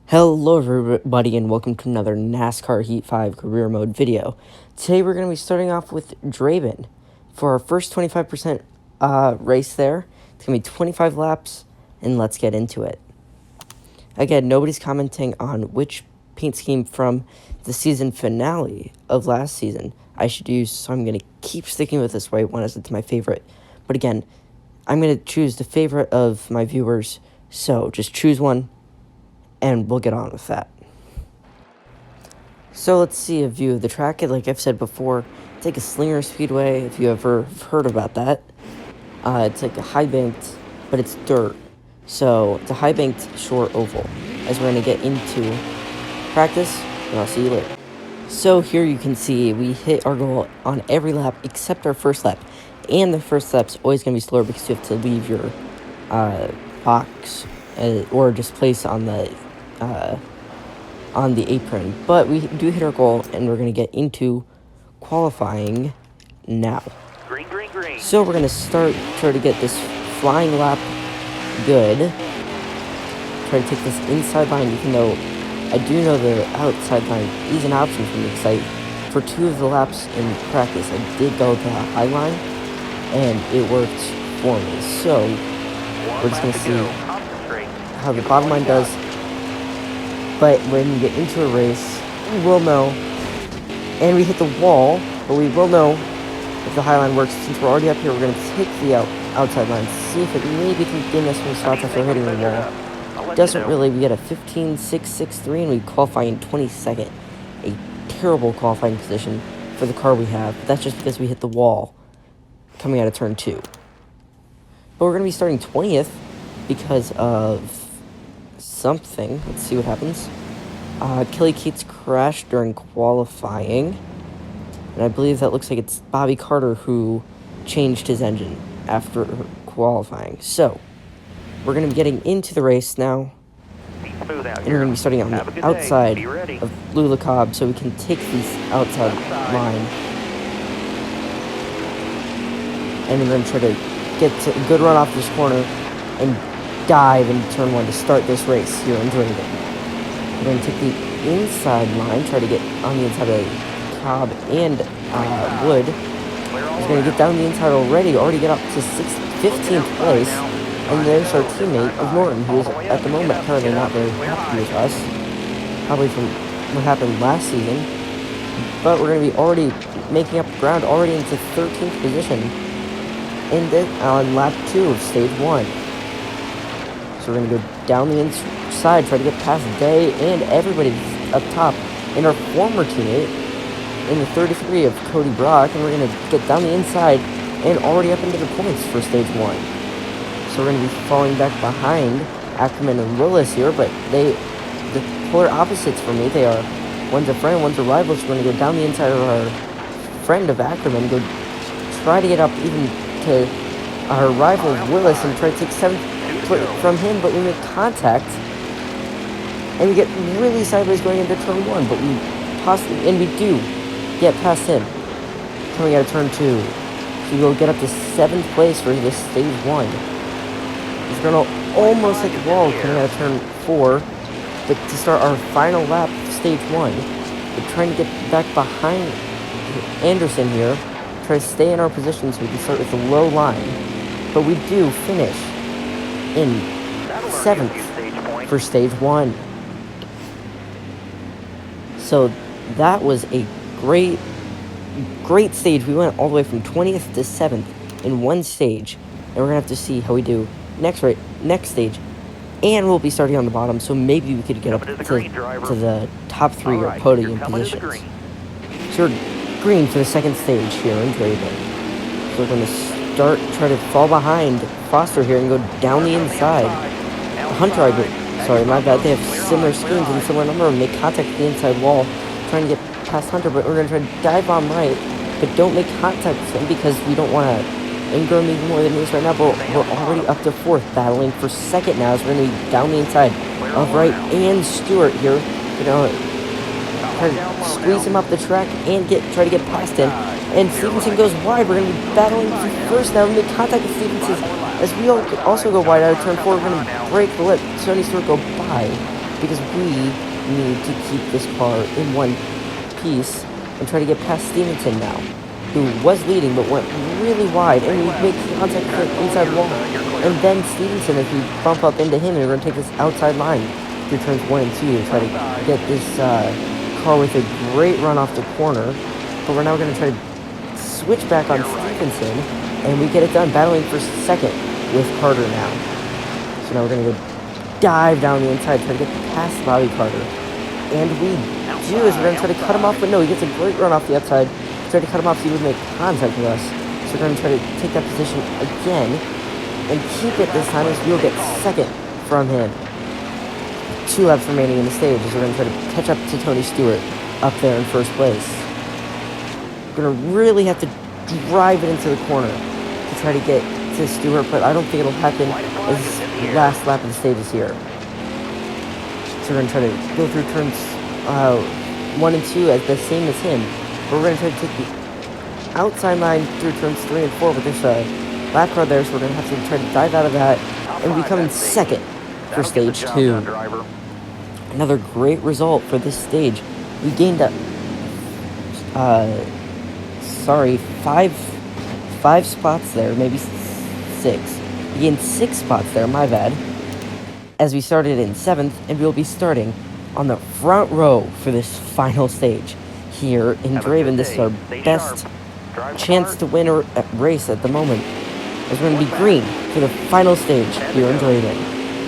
Hello everybody and welcome to another NASCAR Heat 5 career mode video. Today we're going to be starting off with Draven for our first 25% race there. It's going to be 25 laps and let's get into it. Again, nobody's commenting on which paint scheme from the season finale of last season I should use, so I'm going to keep sticking with this white one as it's my favorite. But again, I'm going to choose the favorite of my viewers, so just choose one and we'll get on with that. So let's see a view of the track. Like I've said before, it's like a slinger speedway, if you ever heard about that. It's like a high banked, but it's dirt. So it's a high banked short oval, as we're going to get into practice, and I'll see you later. So here you can see we hit our goal on every lap except our first lap. And the first lap's always going to be slower because you have to leave your box or just place on the apron, but we do hit our goal, and we're going to get into qualifying now. Green, green, green. So we're going to try to get this flying lap good. Try to take this inside line, even though I do know the outside line is an option for me, because for 2 of the laps in practice, I did go the high line, and it worked for me. So we're just going to see how the bottom line does. But when we get into a race, we will know, and we hit the wall, but we will know if the high line works. Since we're already up here, we're going to take the outside line, see if it maybe can gain us some spots after hitting the wall. Doesn't really. We get a 15.663, and we qualify in 22nd. A terrible qualifying position for the car we have, but that's just because we hit the wall coming out of turn 2. But we're going to be starting 20th because of something. Let's see what happens. Kelly Keats crashed during qualifying, and I believe that looks like it's Bobby Carter who changed his engine after qualifying. So we're going to be getting into the race now, and we're going to be starting on the outside of Lula Cobb so we can take this outside line, and then we're going to try to get a good run off this corner and dive into turn 1 to start this race here in Draven. We're going to take the inside line, try to get on the inside of Cobb and Wood. He's going to get down the inside already get up to 15th place. And there's our teammate of Norton, who is at the moment currently not very happy with us, probably from what happened last season. But we're going to be already making up ground already into 13th position on lap 2 of stage 1. So we're going to go down the inside, try to get past Day and everybody up top, and our former teammate in the 33 of Cody Brock, and we're going to get down the inside and already up into the points for stage 1. So we're going to be falling back behind Ackerman and Willis here, but the polar opposites for me. They are, one's a friend, one's a rival, so we're going to go down the inside of our friend of Ackerman, go try to get up even to our rival Willis and try to take 7th from him, but we make contact and we get really sideways going into turn 1, but we do get past him coming out of turn 2, so we'll get up to 7th place for this stage 1. He's gonna almost hit the wall coming out of turn 4, but to start our final lap of stage 1, we're trying to get back behind Anderson here, try to stay in our position so we can start with a low line, but we do finish in 7th for stage 1. So that was a great stage. We went all the way from 20th to 7th in one stage, and we're gonna have to see how we do next stage. And we'll be starting on the bottom, so maybe we could get up to the top 3 or podium positions. So we're green for the 2nd stage here in Draven. So we're gonna try to fall behind Foster here and go down the inside. Hunter, sorry, my bad. They have similar skins and similar number, and make contact with the inside wall, trying to get past Hunter, but we're going to try to dive on right, but don't make contact with him because we don't want to anger him even more than he is right now, but we're already up to 4th, battling for 2nd now, so we're going to be down the inside of Wright and Stewart here. You know, try to squeeze him up the track and try to get past him. And Stevenson goes wide. We're going to be battling for first now. We make contact with Stevenson as we also go wide out of turn 4. We're going to break the lip. Sony Stewart go by. because we need to keep this car in one piece and try to get past Stevenson now, who was leading but went really wide, and we make contact with the inside wall. And then Stevenson, if we bump up into him, we're going to take this outside line through turns 1 and 2 to try to get this car with a great run off the corner. But we're now going to try to switch back on Stevenson, and we get it done, battling for second with Carter now. So now we're going to go dive down the inside, try to get past Bobby Carter. And we do is we're going to try to cut him off, but no, he gets a great run off the outside. Try to cut him off so he would make contact with us. So we're going to try to take that position again and keep it this time as we'll get second from him. 2 laps remaining in the stage as we're going to try to catch up to Tony Stewart up there in first place. We're going to really have to drive it into the corner to try to get to Stewart, but I don't think it'll happen as the last lap of the stage is here. So we're going to try to go through turns 1 and 2 as the same as him. But we're going to try to take the outside line through turns 3 and 4 with this lap car there, so we're going to have to try to dive out of that and become in second for stage 2. Another great result for this stage. We gained five spots there, maybe 6. We gained 6 spots there, my bad, as we started in 7th, and we'll be starting on the front row for this final stage here in Draven. This is our best chance to win a race at the moment, as we're going to be green for the final stage here in Draven.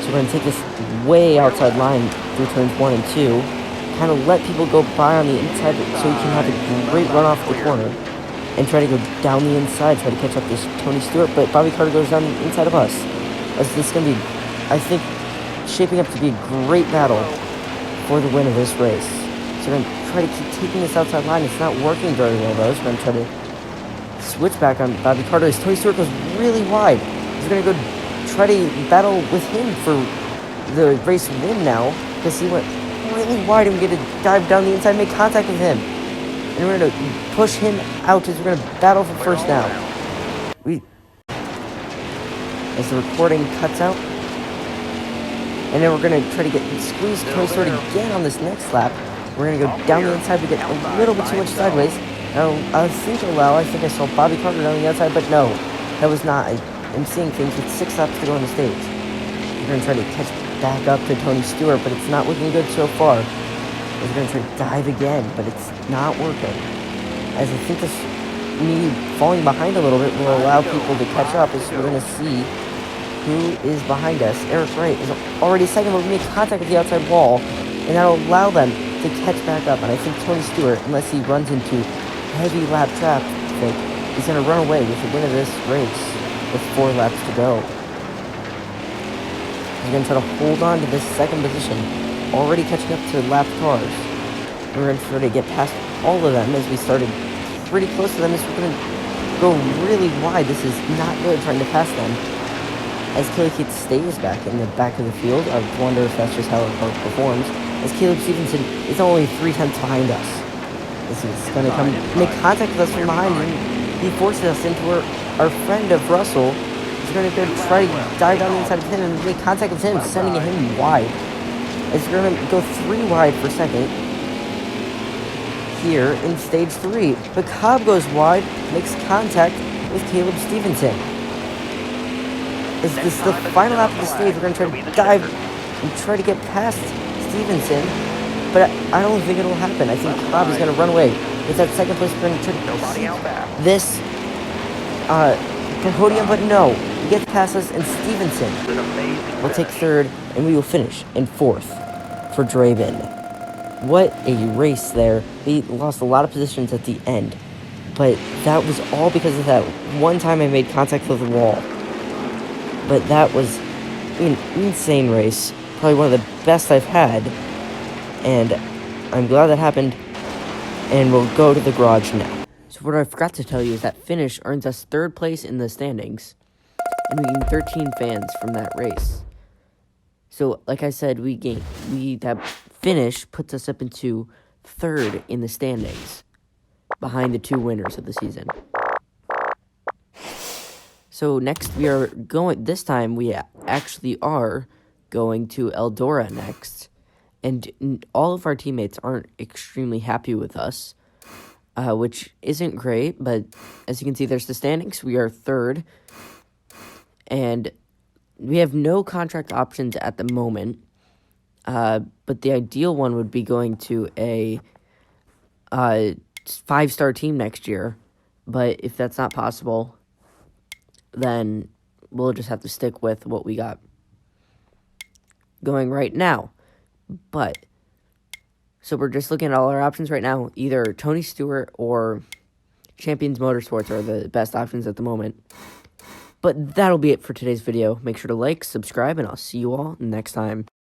So we're going to take this way outside line through turns 1 and 2, kind of let people go by on the inside so we can have a great run off the corner, and try to go down the inside, try to catch up this Tony Stewart, but Bobby Carter goes down the inside of us. As this is going to be, I think, shaping up to be a great battle for the win of this race. So we're going to try to keep taking this outside line. It's not working very well, though, so we're going to try to switch back on Bobby Carter as Tony Stewart goes really wide. We're going to go try to battle with him for the race win now, because he went really wide, and we get to dive down the inside, make contact with him. And we're going to push him out as we're going to battle for first now. As the recording cuts out. And then we're going to try to squeeze Tony Stewart again on this next lap. We're going to go down the inside. We get a little bit too much sideways. Now, I think I saw Bobby Carter down the outside, but no, that was not. I'm seeing things with 6 laps to go on the stage. We're going to try to catch back up to Tony Stewart, but it's not looking good so far. We're going to try to dive again, but it's not working. As I think me falling behind a little bit will allow people to catch up, as we're going to see who is behind us. Eric Wright is already second, but we make contact with the outside wall, and that'll allow them to catch back up. And I think Tony Stewart, unless he runs into heavy lap traffic, is going to run away with the win of this race with 4 laps to go. He's going to try to hold on to this second position, already catching up to lap cars. We're going to try to get past all of them as we started pretty close to them. As we're going to go really wide. This is not good trying to pass them. As Caleb Heat stays back in the back of the field, I wonder if that's just how our car performs. As Caleb Stevenson is only 3 tenths behind us. This is going to come make contact with us from behind, and he forces us into our friend of Russell. He's going to go try to dive down the inside of him and make contact with him, sending him wide. As we're going to go 3 wide for second here in stage 3. But Cobb goes wide, makes contact with Caleb Stevenson. As this is the final lap of the stage, we're going to try to dive and try to get past Stevenson, but I don't think it'll happen. I think Cobb is going to run away with that second place. We're going to try to this podium, but no, he gets past us, and Stevenson will take 3rd, and we will finish in 4th for Draven. What a race there. We lost a lot of positions at the end, but that was all because of that one time I made contact with the wall. But that was an insane race, probably one of the best I've had, and I'm glad that happened, and we'll go to the garage now. So what I forgot to tell you is that finish earns us 3rd place in the standings, and we gained 13 fans from that race. So, like I said, that finish puts us up into 3rd in the standings, behind the 2 winners of the season. So next this time we actually are going to Eldora next, And all of our teammates aren't extremely happy with us, which isn't great. But as you can see, there's the standings. We are third, and we have no contract options at the moment. But the ideal one would be going to a 5-star team next year. But if that's not possible, then we'll just have to stick with what we got going right now. But, so we're just looking at all our options right now. Either Tony Stewart or Champions Motorsports are the best options at the moment. But that'll be it for today's video. Make sure to like, subscribe, and I'll see you all next time.